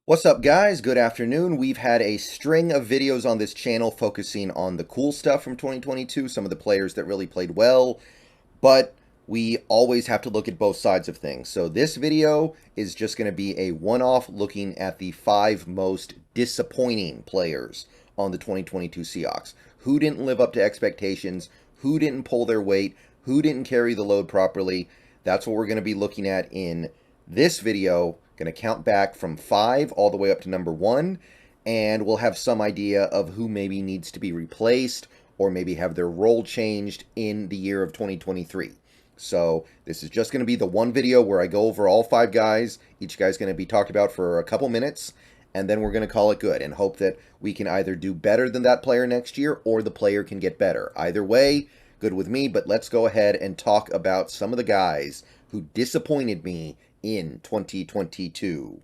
What's up, guys? Good afternoon. We've had a string of videos on this channel focusing on the cool stuff from 2022, some of the players that really played well, but we always have to look at both sides of things. So this video is just going to be a one-off looking at the 5 most disappointing players on the 2022 Seahawks. Who didn't live up to expectations, who didn't pull their weight, who didn't carry the load properly. That's what we're going to be looking at in this video. Going to count back from 5 all the way up to number 1, and we'll have some idea of who maybe needs to be replaced or maybe have their role changed in the year of 2023. So this is just going to be the one video where I go over all 5 guys. Each guy's going to be talked about for a couple minutes, and then we're going to call it good and hope that we can either do better than that player next year or the player can get better. Either way, good with me, but let's go ahead and talk about some of the guys who disappointed me in 2022.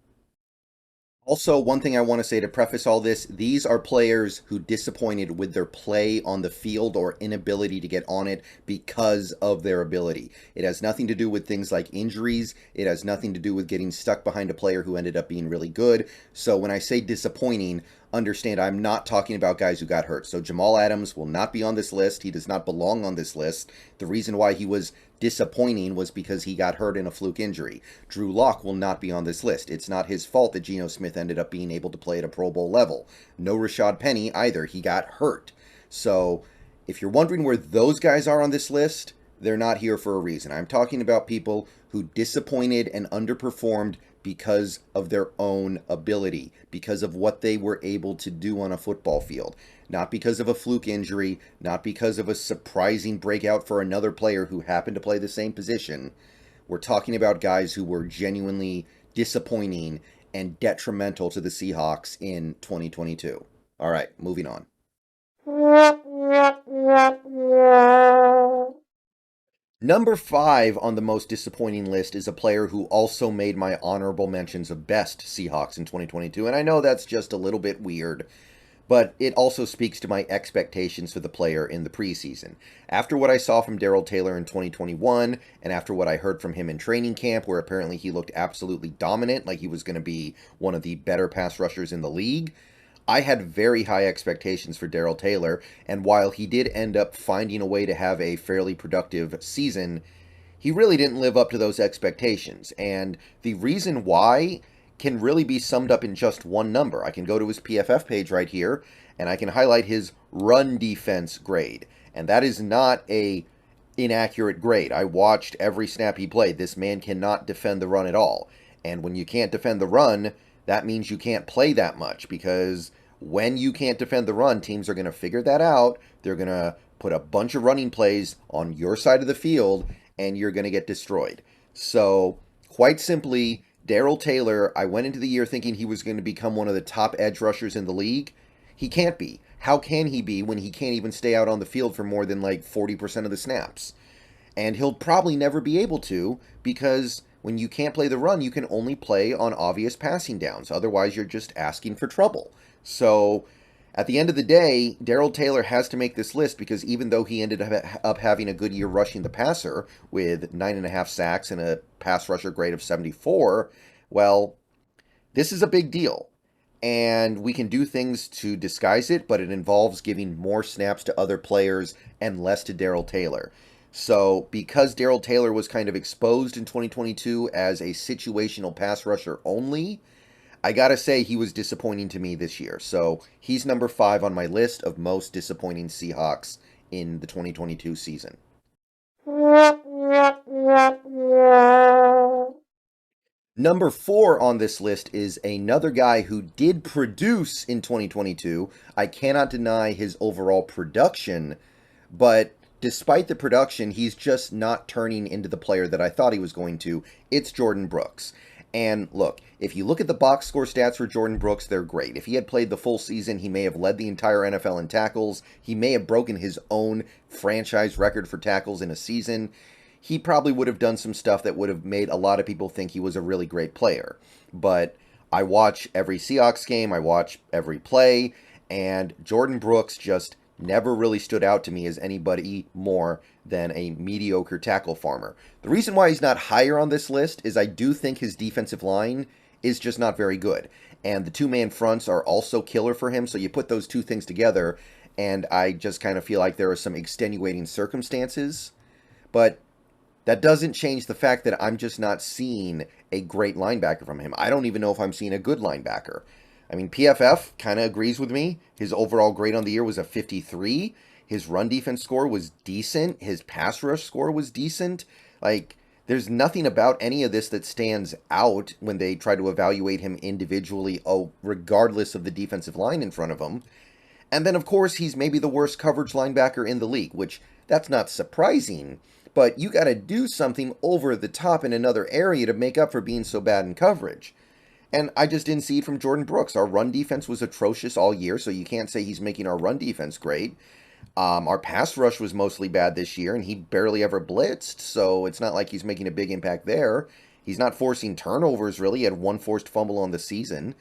Also, one thing I want to say to preface all this, these are players who disappointed with their play on the field or inability to get on it because of their ability. It has nothing to do with things like injuries. It has nothing to do with getting stuck behind a player who ended up being really good. So when I say disappointing, understand I'm not talking about guys who got hurt. So Jamal Adams will not be on this list. He does not belong on this list. The reason why he was disappointing was because he got hurt in a fluke injury. Drew Lock will not be on this list. It's not his fault that Geno Smith ended up being able to play at a Pro Bowl level. No Rashad Penny either. He got hurt. So if you're wondering where those guys are on this list, they're not here for a reason. I'm talking about people who disappointed and underperformed because of their own ability, because of what they were able to do on a football field. Not because of a fluke injury, not because of a surprising breakout for another player who happened to play the same position. We're talking about guys who were genuinely disappointing and detrimental to the Seahawks in 2022. All right, moving on. Number 5 on the most disappointing list is a player who also made my honorable mentions of best Seahawks in 2022. And I know that's just a little bit weird, but it also speaks to my expectations for the player in the preseason. After what I saw from Daryl Taylor in 2021, and after what I heard from him in training camp, where apparently he looked absolutely dominant, like he was going to be one of the better pass rushers in the league, I had very high expectations for Daryl Taylor, and while he did end up finding a way to have a fairly productive season, he really didn't live up to those expectations. And the reason why can really be summed up in just one number. I can go to his PFF page right here, and I can highlight his run defense grade. And that is not a inaccurate grade. I watched every snap he played. This man cannot defend the run at all. And when you can't defend the run, that means you can't play that much, because when you can't defend the run, teams are going to figure that out. They're going to put a bunch of running plays on your side of the field, and you're going to get destroyed. So, quite simply, Daryl Taylor, I went into the year thinking he was going to become one of the top edge rushers in the league. He can't be. How can he be when he can't even stay out on the field for more than like 40% of the snaps? And he'll probably never be able to, because when you can't play the run, you can only play on obvious passing downs. Otherwise, you're just asking for trouble. So, at the end of the day, Daryl Taylor has to make this list, because even though he ended up having a good year rushing the passer with 9.5 sacks and a pass rusher grade of 74, well, this is a big deal. And we can do things to disguise it, but it involves giving more snaps to other players and less to Daryl Taylor. So, because Daryl Taylor was kind of exposed in 2022 as a situational pass rusher only, I gotta say he was disappointing to me this year. So, he's number 5 on my list of most disappointing Seahawks in the 2022 season. Number 4 on this list is another guy who did produce in 2022. I cannot deny his overall production, but despite the production, he's just not turning into the player that I thought he was going to. It's Jordyn Brooks. And look, if you look at the box score stats for Jordyn Brooks, they're great. If he had played the full season, he may have led the entire NFL in tackles. He may have broken his own franchise record for tackles in a season. He probably would have done some stuff that would have made a lot of people think he was a really great player. But I watch every Seahawks game, I watch every play, and Jordyn Brooks just never really stood out to me as anybody more than a mediocre tackle farmer. The reason why he's not higher on this list is I do think his defensive line is just not very good. And the two-man fronts are also killer for him, so you put those two things together, and I just kind of feel like there are some extenuating circumstances. But that doesn't change the fact that I'm just not seeing a great linebacker from him. I don't even know if I'm seeing a good linebacker. I mean, PFF kind of agrees with me. His overall grade on the year was a 53. His run defense score was decent. His pass rush score was decent. Like, there's nothing about any of this that stands out when they try to evaluate him individually, regardless of the defensive line in front of him. And then, of course, he's maybe the worst coverage linebacker in the league, which that's not surprising. But you got to do something over the top in another area to make up for being so bad in coverage. And I just didn't see it from Jordan Brooks. Our run defense was atrocious all year, so you can't say he's making our run defense great. Our pass rush was mostly bad this year, and he barely ever blitzed, so it's not like he's making a big impact there. He's not forcing turnovers, really. He had one forced fumble on the season.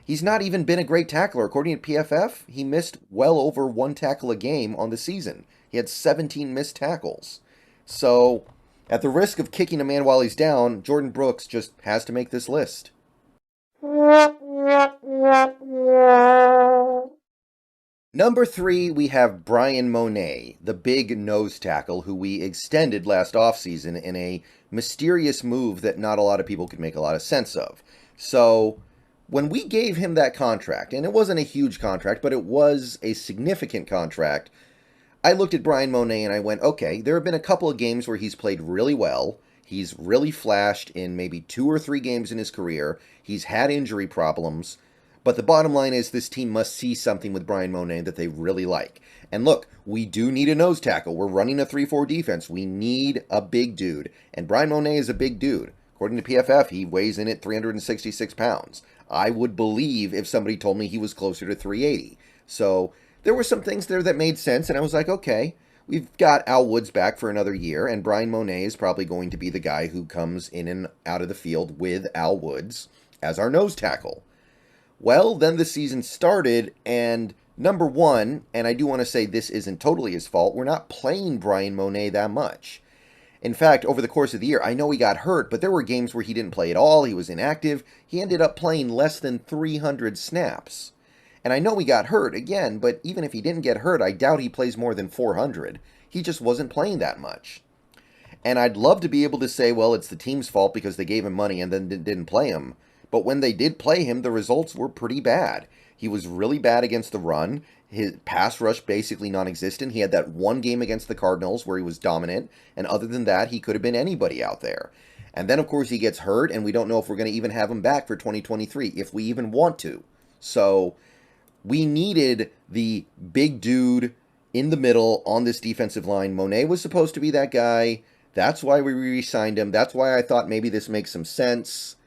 He's not even been a great tackler. According to PFF, he missed well over one tackle a game on the season. He had 17 missed tackles. So, at the risk of kicking a man while he's down, Jordan Brooks just has to make this list. Number 3, we have Brian Monet, the big nose tackle who we extended last offseason in a mysterious move that not a lot of people could make a lot of sense of. So, when we gave him that contract, and it wasn't a huge contract, but it was a significant contract, I looked at Brian Monet and I went, okay, there have been a couple of games where he's played really well. He's really flashed in maybe 2 or 3 games in his career. He's had injury problems. But the bottom line is this team must see something with Brian Monet that they really like. And look, we do need a nose tackle. We're running a 3-4 defense. We need a big dude. And Brian Monet is a big dude. According to PFF, he weighs in at 366 pounds. I would believe if somebody told me he was closer to 380. So there were some things there that made sense, and I was like, okay, we've got Al Woods back for another year, and Brian Monet is probably going to be the guy who comes in and out of the field with Al Woods as our nose tackle. Well, then the season started, and number one, and I do want to say this isn't totally his fault, we're not playing Brian Monet that much. In fact, over the course of the year, I know he got hurt, but there were games where he didn't play at all, he was inactive, he ended up playing less than 300 snaps. And I know he got hurt, again, but even if he didn't get hurt, I doubt he plays more than 400. He just wasn't playing that much. And I'd love to be able to say, well, it's the team's fault because they gave him money and then didn't play him. But when they did play him, the results were pretty bad. He was really bad against the run. His pass rush basically non-existent. He had that one game against the Cardinals where he was dominant. And other than that, he could have been anybody out there. And then, of course, he gets hurt, and we don't know if we're going to even have him back for 2023, if we even want to. So we needed the big dude in the middle on this defensive line. Monet was supposed to be that guy. That's why we re-signed him. That's why I thought maybe this makes some sense.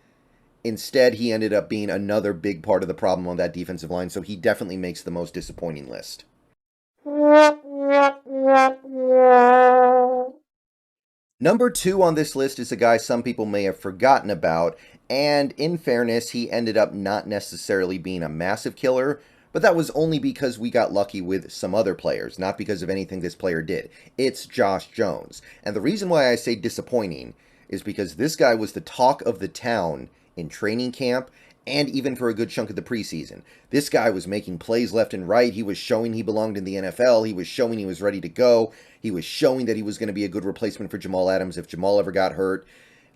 Instead, he ended up being another big part of the problem on that defensive line, so he definitely makes the most disappointing list. Number 2 on this list is a guy some people may have forgotten about, and in fairness, he ended up not necessarily being a massive killer, but that was only because we got lucky with some other players, not because of anything this player did. It's Josh Jones. And the reason why I say disappointing is because this guy was the talk of the town in training camp and even for a good chunk of the preseason. This guy was making plays left and right. He was showing he belonged in the NFL. He was showing he was ready to go. He was showing that he was going to be a good replacement for Jamal Adams if Jamal ever got hurt.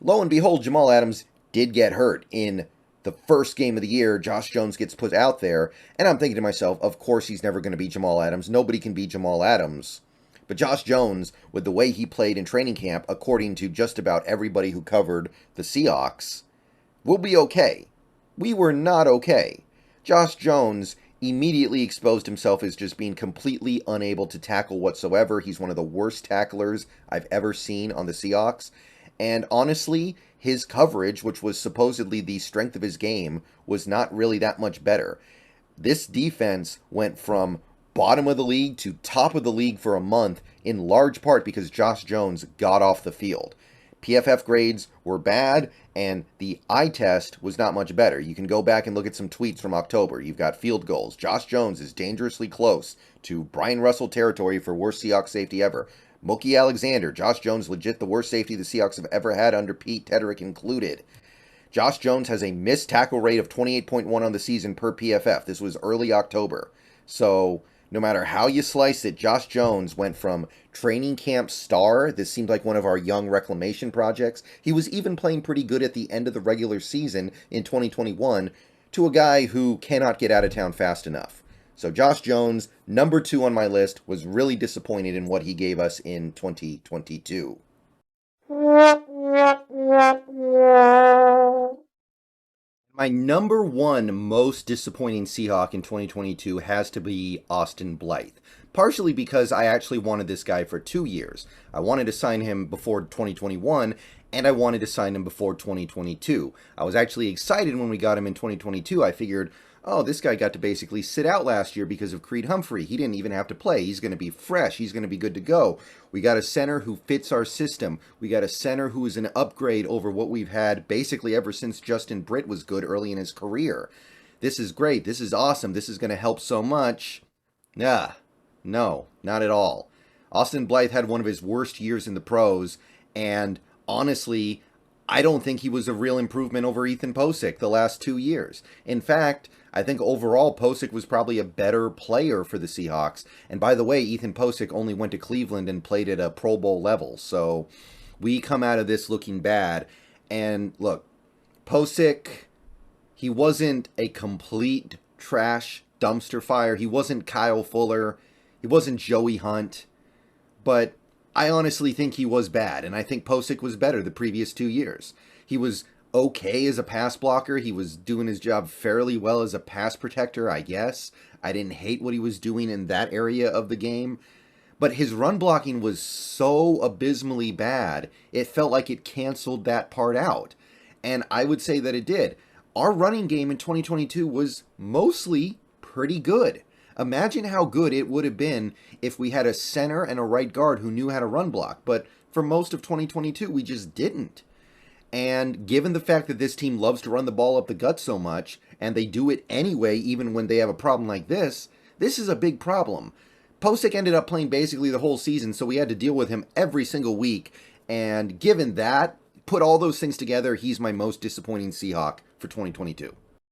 Lo and behold, Jamal Adams did get hurt in the first game of the year. Josh Jones gets put out there, and I'm thinking to myself, of course he's never going to be Jamal Adams. Nobody can be Jamal Adams. But Josh Jones, with the way he played in training camp, according to just about everybody who covered the Seahawks, will be okay. We were not okay. Josh Jones immediately exposed himself as just being completely unable to tackle whatsoever. He's one of the worst tacklers I've ever seen on the Seahawks. And honestly, his coverage, which was supposedly the strength of his game, was not really that much better. This defense went from bottom of the league to top of the league for a month, in large part because Josh Jones got off the field. PFF grades were bad, and the eye test was not much better. You can go back and look at some tweets from October. You've got field goals. Josh Jones is dangerously close to Brian Russell territory for worst Seahawks safety ever. Mookie Alexander, Josh Jones legit the worst safety the Seahawks have ever had under Pete Tederick included. Josh Jones has a missed tackle rate of 28.1 on the season per PFF. This was early October. So no matter how you slice it, Josh Jones went from training camp star. This seemed like one of our young reclamation projects. He was even playing pretty good at the end of the regular season in 2021 to a guy who cannot get out of town fast enough. So Josh Jones, number 2 on my list, was really disappointed in what he gave us in 2022. My number 1 most disappointing Seahawk in 2022 has to be Austin Blythe. Partially because I actually wanted this guy for 2 years. I wanted to sign him before 2021, and I wanted to sign him before 2022. I was actually excited when we got him in 2022. I figured, oh, this guy got to basically sit out last year because of Creed Humphrey. He didn't even have to play. He's going to be fresh. He's going to be good to go. We got a center who fits our system. We got a center who is an upgrade over what we've had basically ever since Justin Britt was good early in his career. This is great. This is awesome. This is going to help so much. No, not at all. Austin Blythe had one of his worst years in the pros, and honestly, I don't think he was a real improvement over Ethan Posick the last 2 years. In fact, I think overall Posick was probably a better player for the Seahawks. And by the way, Ethan Posick only went to Cleveland and played at a Pro Bowl level. So we come out of this looking bad. And look, Posick, he wasn't a complete trash dumpster fire. He wasn't Kyle Fuller. He wasn't Joey Hunt. But I honestly think he was bad, and I think Posick was better the previous 2 years. He was okay as a pass blocker. He was doing his job fairly well as a pass protector, I guess. I didn't hate what he was doing in that area of the game. But his run blocking was so abysmally bad, it felt like it canceled that part out. And I would say that it did. Our running game in 2022 was mostly pretty good. Imagine how good it would have been if we had a center and a right guard who knew how to run block. But for most of 2022, we just didn't. And given the fact that this team loves to run the ball up the gut so much, and they do it anyway even when they have a problem like this is a big problem. Posick ended up playing basically the whole season, so we had to deal with him every single week. And given that, put all those things together, he's my most disappointing Seahawk for 2022.